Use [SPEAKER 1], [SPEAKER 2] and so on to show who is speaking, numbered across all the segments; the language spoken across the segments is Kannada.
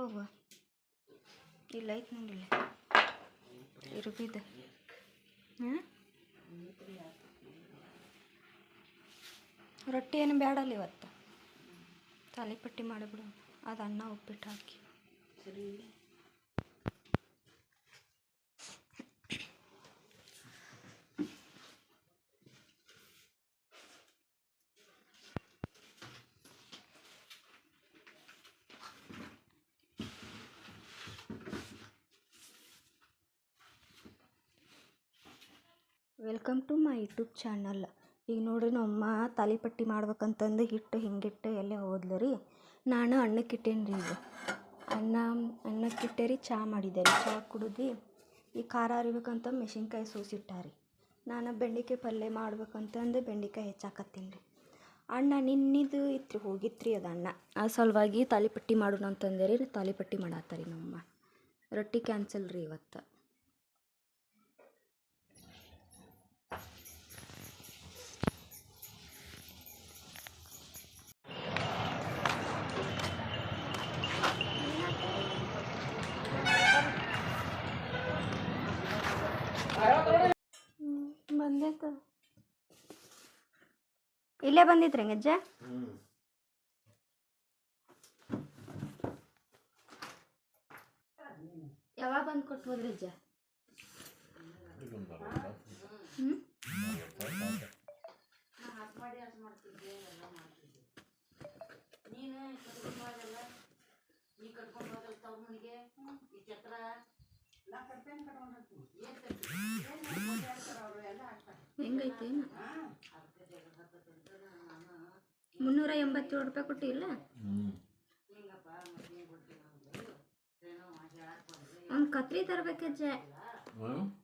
[SPEAKER 1] ಹೋಗುವ ಇಲ್ಲ ಐತೆ ನೋಡಿಲ್ಲ ಇರುಬಿದ ರೊಟ್ಟಿ ಏನು ಬೇಡಲ್ಲ ಇವತ್ತು ತಾಲಿಪಟ್ಟಿ ಮಾಡಿಬಿಡು ಅದು ಅನ್ನ ಉಪ್ಪಿಟ್ಟು ಹಾಕಿ ಸರಿ. Welcome to my YouTube channel. ಈಗ ನೋಡ್ರಿ ನಮ್ಮಮ್ಮ ತಾಲಿಪಟ್ಟಿ ಮಾಡ್ಬೇಕಂತಂದು ಹಿಟ್ಟು ಹಿಂಗಿಟ್ಟು ಎಲ್ಲೇ ಹೋದ್ಲು ರೀ. ನಾನು ಅನ್ನಕ್ಕಿಟ್ಟೇನಿ ರೀ. ಈಗ ಅನ್ನಕ್ಕಿಟ್ಟೆ ರೀ. ಚಹಾ ಮಾಡಿದೆ ರೀ. ಚಹಾ ಕುಡಿದು ಈ ಖಾರ ಅರಿಬೇಕಂತ ಮೆಣಸಿನ್ಕಾಯಿ ಸೋಸಿಟ್ಟಾರಿ. ನಾನು ಬೆಂಡೆಕಾಯಿ ಪಲ್ಯ ಮಾಡ್ಬೇಕಂತಂದು ಬೆಂಡೆಕಾಯಿ ಹೆಚ್ಚಾಕತ್ತೀನಿ ರೀ. ಅಣ್ಣ ನಿನ್ನಿದು ಇತ್ತು ಹೋಗಿತ್ತು ರೀ ಅದು ಅಣ್ಣ. ಆ ಸಲುವಾಗಿ ತಾಲಿಪಟ್ಟಿ ಮಾಡೋಣ ಅಂತಂದೆ ರೀ. ತಾಲಿಪಟ್ಟಿ ಮಾಡತ್ತಾರಿ ನಮ್ಮಮ್ಮ. ರೊಟ್ಟಿ ಕ್ಯಾನ್ಸಲ್ ರೀ ಇವತ್ತು. ಬಂದೈತ ಇಲ್ಲೇ ಬಂದಿದ್ರಿ ಅಜ್ಜ. ಯಾವಾಗ ಬಂದು ಕೊಟ್ಟು ಹೋದ್ರಿ ಅಜ್ಜ? ಹೆಂಗೈತಿ? 387 ರೂಪಾಯಿ ಕೊಟ್ಟಿಲ್ಲ. ಒಂದು ಕತ್ರಿ ತರ್ಬೇಕಜ್ಜ.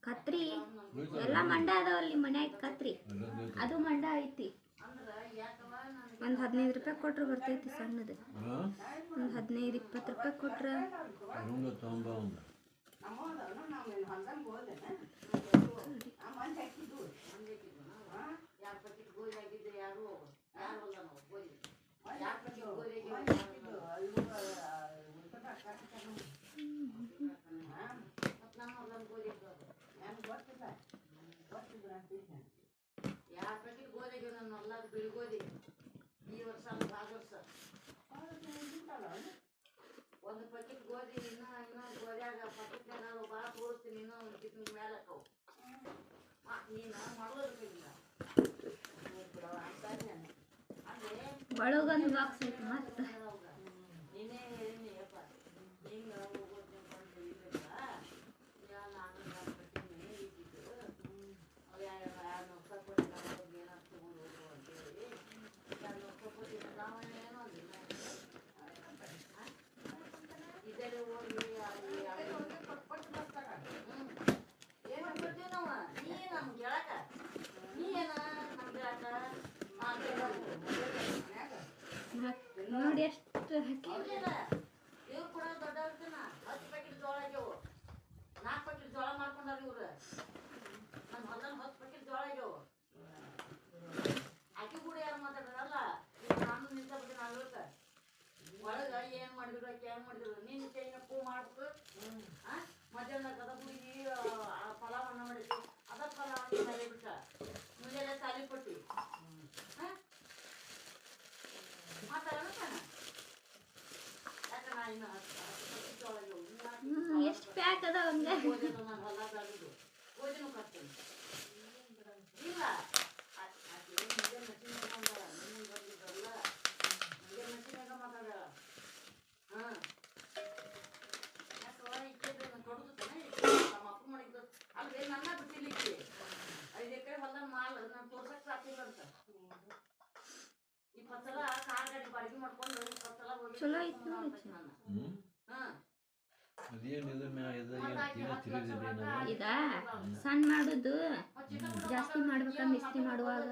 [SPEAKER 1] ಕತ್ರಿ ಎಲ್ಲ ಮಂಡ ಅದಾವಲ್ಲಿ ಮನ್ಯಾಗ. ಕತ್ರಿ ಅದು ಮಂಡ ಐತಿ. ಒಂದು 15 ರೂಪಾಯಿ ಕೊಟ್ರೆ ಬರ್ತೈತಿ ಸಣ್ಣದು. ಒಂದು 15-20 ರೂಪಾಯಿ ಕೊಟ್ರೆ ಒಂದು ಪಕೆಟ್ ಗೋಧಿ ಇನ್ನೂ ಗೋಧಿಯಾಗ ಪಕೆಟ್ನಾಗ ಭಾಳ ತೋರಿಸ್ತೀನಿ. ಇನ್ನೂ ಒಂದು ಕಿತ್ನ ಮೇಲೆ ನೀನು ಮಾಡೋದಿಲ್ಲ ಒಳಗೊಂದು ಬಾಕ್ಸ್ ಐತಿ. ಮತ್ತೆ ನೀನೇ ಹೇಳಿನಿಯಪ್ಪ ಹಿಂಗೆ ಹೋಗೋದು ಇಲ್ಲ. ನಾನು ಕಟ್ಟಿನಿ ಇದ್ದಿದ್ದು ಅವು 200 ರೂಪಾಯಿ ಕೊಟ್ಟು ಏನಾದ್ರು ತಗೊಂಡು ಹೋಗು ಅಂತೇಳಿ 200 ರೂಪಾಯಿ ಕೊಟ್ಟಿದ್ದು. ನಾವು ಏನೋ ಅಂದಿಲ್ಲ ಇದೆಲ್ಲ ಹೋಗಿ ಏನು ಕೊಡ್ತೀವಿ ನಾವು. ನೀ ನಮ್ಗೆ ಹೇಳಕ ನೀ ಏನ ನಮ್ಗೆ ಹೇಳಕ ನೋಡಿ ಎಷ್ಟು ಇವ್ರು ಕೂಡ ದೊಡ್ಡ 10 ಪ್ಯಾಕೆಟ್ ಜೋಳ ಆಗ್ಯಾವು. 4 ಪ್ಯಾಕೆಟ್ ಜೋಳ ಮಾಡ್ಕೊಂಡಾರ ಇವ್ರು. ನಮ್ಮ ಹೊಲ 10 ಪ್ಯಾಕೆಟ್ ಜೋಳ ಆಗ್ಯಾವು. ಅಕ್ಕಿ ಕೂಡ ಯಾರು ಮಾತಾಡೋರಲ್ಲ. ಈಗ ನಾನು ನಿಂತ ಬಿಟ್ಟು ನಾಲ್ಕ ಒಳಗೆ ಏನು ಮಾಡಿದ್ರು ಅಕ್ಕಿ ಹೆಂಗೆ ಮಾಡಿದ್ರು ನೀನು ಕೈನಪ್ಪು ಮಾಡ್ಬೇಕು. ಮಧ್ಯಾಹ್ನ ಕದ ಹುಡುಗಿ ಪಲಾವ್ ಅನ್ನ ಮಾಡಿದ್ರು. ಅದ ಪಲಾವ್ ಮೇಲೆ ಬಿಟ್ಟ ಮುಂಜಾನೆ ತಾಲಿಪಟ್ಟಿ ಎಷ್ಟು ಪ್ಯಾಕ್ ಅದ ಒಂದು ಗೋಧಿನೂ ಕಟ್ತೀನಿ ಇಲ್ಲ ಮಾತಾಡ. ನಮ್ಮ ಅಪ್ಪ ಮಾಡಿದ್ದು ಅಲ್ವೇ ನನ್ನ ಬಿಟ್ಟಿಲಿಕ್ಕೆ 5 ಎಕರೆ ಹೊಲ್ದಾಗ ಮಾಲ್ ನಾನು ತೋರ್ಸಕ್ ಸಾಕಿಲ್ಲ ಅಂತ 20 ಸಲ ಕಾರ್ ಗಾಡಿ ಬಾಡಿಗೆ ಮಾಡ್ಕೊಂಡು 20 ಸಲ ಹೋಗಿ ಚಲೋ ಐತಿ ನಾನು. ಇದ ಸಣ್ಣ ಮಾಡುದು ಜಾಸ್ತಿ ಮಾಡ್ಬೇಕಂದ್ರೆ ಇಸ್ತಿ ಮಾಡುವಾಗ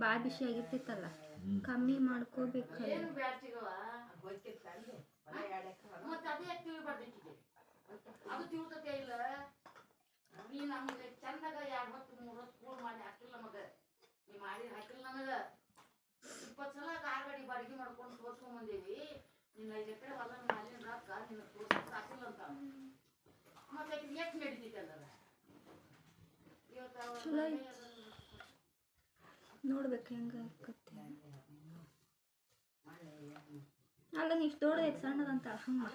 [SPEAKER 1] ಭಾಳ ಬಿಸಿ ಆಗಿರ್ತಿತ್ತಲ್ಲ ಕಮ್ಮಿ ಮಾಡ್ಕೋಬೇಕು. ಅದು ತಿಳ್ತತೆ ಇಲ್ಲ. ನೀ ನಮ್ಗೆ ಚಂದಾಗ 2 ಹೊತ್ತು 3 ಹೊತ್ತು ಕೂಳ್ ಮಾಡಿ ಹಾಕಿಲ್ಲ ನಮಗೆ. ನೀ ಮಾಡಿ ಹಾಕಿಲ್ಲ ನನಗೆ. 20 ಸಲ ಕಾರ್ ಗಾಡಿ ಬಾಡಿಗೆ ಮಾಡ್ಕೊಂಡು ತೋರ್ಸ್ಕೊಂಡ್ ಬಂದೇವಿ. ಚಲೋ ನೋಡ್ಬೇಕು ಹೆಂಗೆ ಆಕತ್ತೆ. ಅಲ್ಲ ನೀ ಇಷ್ಟು ದೊಡ್ಡದೈತೆ ಸಣ್ಣದಂತ ಹಂಗೆ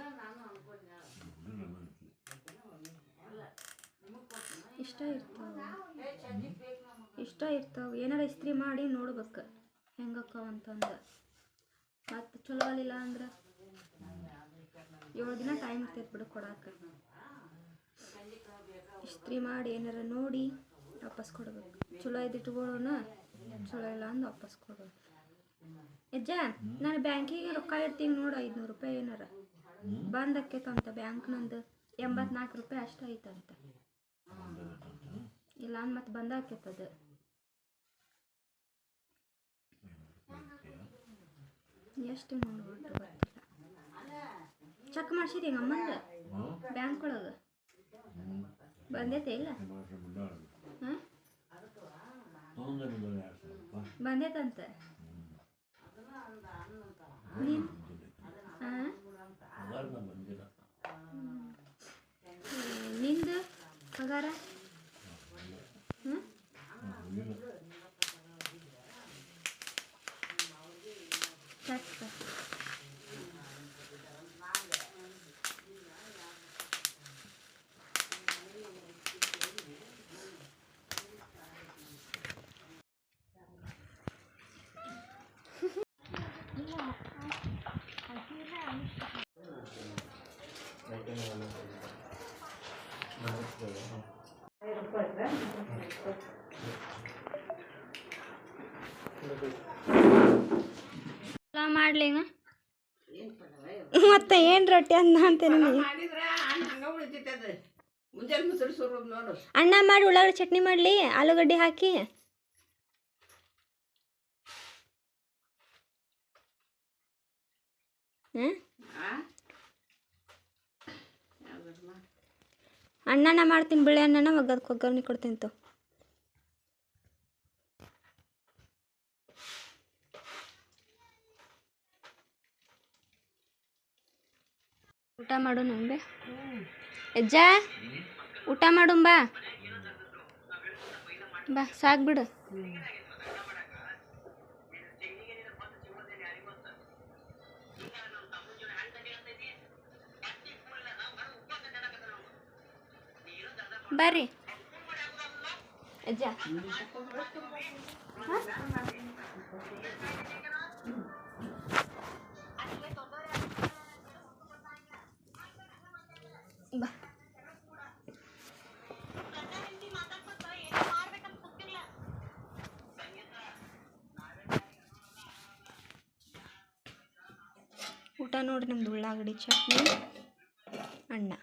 [SPEAKER 1] ಇಷ್ಟ ಇರ್ತಾವೆ ಏನಾರ ಇಸ್ತ್ರಿ ಮಾಡಿ ನೋಡ್ಬೇಕು ಹೆಂಗಕ್ಕವ ಅಂತಂದು. ಮತ್ತು ಚಲೋ ಅಲ್ಲಿಲ್ಲ ಅಂದ್ರೆ 7 ದಿನ ಟೈಮ್ ಇರ್ತೈತೆ ಬಿಡು ಕೊಡಕ್ಕೆ. ಇಸ್ತ್ರಿ ಮಾಡಿ ಏನಾರ ನೋಡಿ ವಾಪಸ್ ಕೊಡ್ಬೇಕು. ಚಲೋ ಇದ್ದಿಟ್ಕೊಳ್ಳೋಣ, ಚಲೋ ಇಲ್ಲ ಅಂದು ವಾಪಸ್ ಕೊಡೋದು. ಅಜ್ಜ ನಾನು ಬ್ಯಾಂಕಿಗೆ ರೊಕ್ಕ ಇಡ್ತೀನಿ ನೋಡು 500 ರೂಪಾಯಿ ಏನಾರ ಬಂದ್ ಆಕೈತಂತ. ಬ್ಯಾಂಕ್ ನಂದು 84 ರೂಪಾಯಿ ಅಷ್ಟು ಐತಂತ. ಇಲ್ಲ ಅಂದ್ ಮತ್ತೆ ಬಂದ್ ಆಕೈತದ. ಎಷ್ಟು ನೋಡ್ಬಿಟ್ಟು ಗೊತ್ತಿಲ್ಲ. ಚೆಕ್ ಮಾಡ್ಸಿದಿ ಅಮ್ಮಂದು ಬ್ಯಾಂಕ್ ಒಳಗೆ ಬಂದೈತೆ ಇಲ್ಲ? ಹಾಂ ಬಂದೈತಂತ. ನಿಂದು ಪಗಾರ ಚೆಕ್ ಮಾಡ್ಲಿ ಮತ್ತೆ ಏನು ರೊಟ್ಟಿ ಅನ್ನ ಅಂತೇನೆ. ಅನ್ನ ಮಾಡಿ ಉಳ್ಳಾಗಡ್ಡಿ ಚಟ್ನಿ ಮಾಡಲಿ ಆಲೂಗಡ್ಡೆ ಹಾಕಿ. ಅನ್ನನ ಮಾಡ್ತೀನಿ, ಬಿಳಿ ಅನ್ನನ ಒಗ್ಗದಕ್ಕೆ ಒಗ್ಗರಣೆ ಕೊಡ್ತೀನಿ ತೊ. ಊಟ ಮಾಡು ನಂಬೆ ಅಜ್ಜ, ಊಟ ಮಾಡು ಬಾ ಬಾ ಸಾಕು ಬಿಡು. ಬರ್ರಿ ಅಜ್ಜ. ಬಾ ಊಟ ನೋಡ್ರಿ ನಮ್ದು ಉಳ್ಳಾಗಡ್ಡಿ ಚಟ್ನಿ ಅನ್ನ.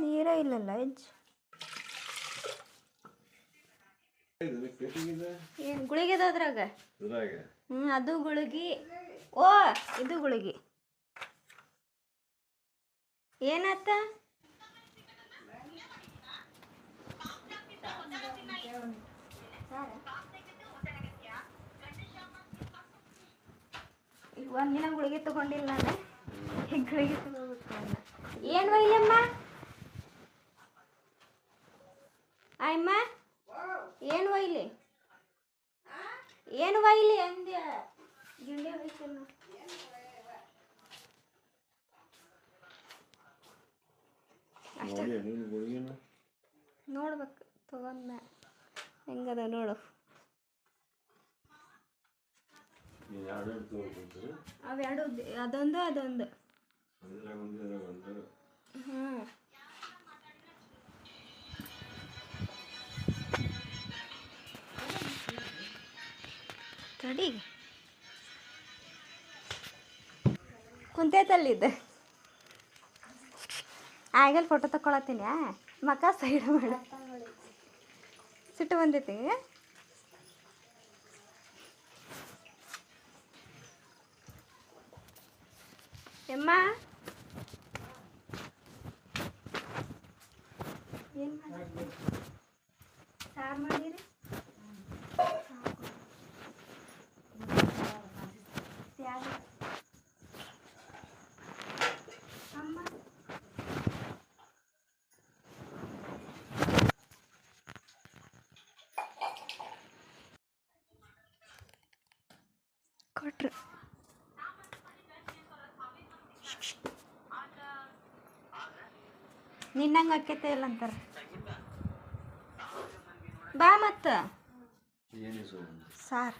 [SPEAKER 1] ನೀರೇ ಇಲ್ಲಲ್ಲ ಅಜ್ಜ. ಏನು ಗುಳಿಗೆ ಅದ ಅದ್ರಾಗ? ಅದು ಗುಳಿಗೆ. ಓ ಇದು ಗುಳಿಗೆ ಏನಾತ? ಒಂದಿನ ಗುಳಿಗೆ ತಗೊಂಡಿಲ್ಲ ನಾನು, ಗುಳಿಗೆ ತಗೋಬೇಕು. ಏನು ಒಯ್ಲಮ್ಮ ಆಯಮ್ಮ? ಏನು ಒಯ್ಲಿ? ಏನು ಒಯ್ಲಿ ಅಂದ್ಯ? ಗಿಂಡಿ ಒಯ್ತಿಲ್ಲ ಅಷ್ಟೇ. ನೋಡ್ಬೇಕು ತಗೊಂಡ ಹೆಂಗದ ನೋಡು. ಅವೆರಡು ಅದೊಂದು ಅದೊಂದು. ಹಾಂ ತಡಿ ಕುಂತೈತಲ್ಲಿದ್ದೆ. ಆಗಲ್ಲಿ ಫೋಟೋ ತಗೊಳತ್ತೀನಿ. ಮಕ್ಕ ಸೈಡ್ ಮಾಡ ಸಿಟ್ಟು ಬಂದೈತಿ. ಎಮ್ಮ ಏನು ಮಾಡಿ ಸಾರು ಮಾಡಿರಿ ಅಮ್ಮ ಕೊಟ್ರು ನಿನ್ನಂಗೆ ಆಕೈತೆ ಇಲ್ಲ ಅಂತಾರೆ ಬಾ ಮತ್ತು ಸಾರು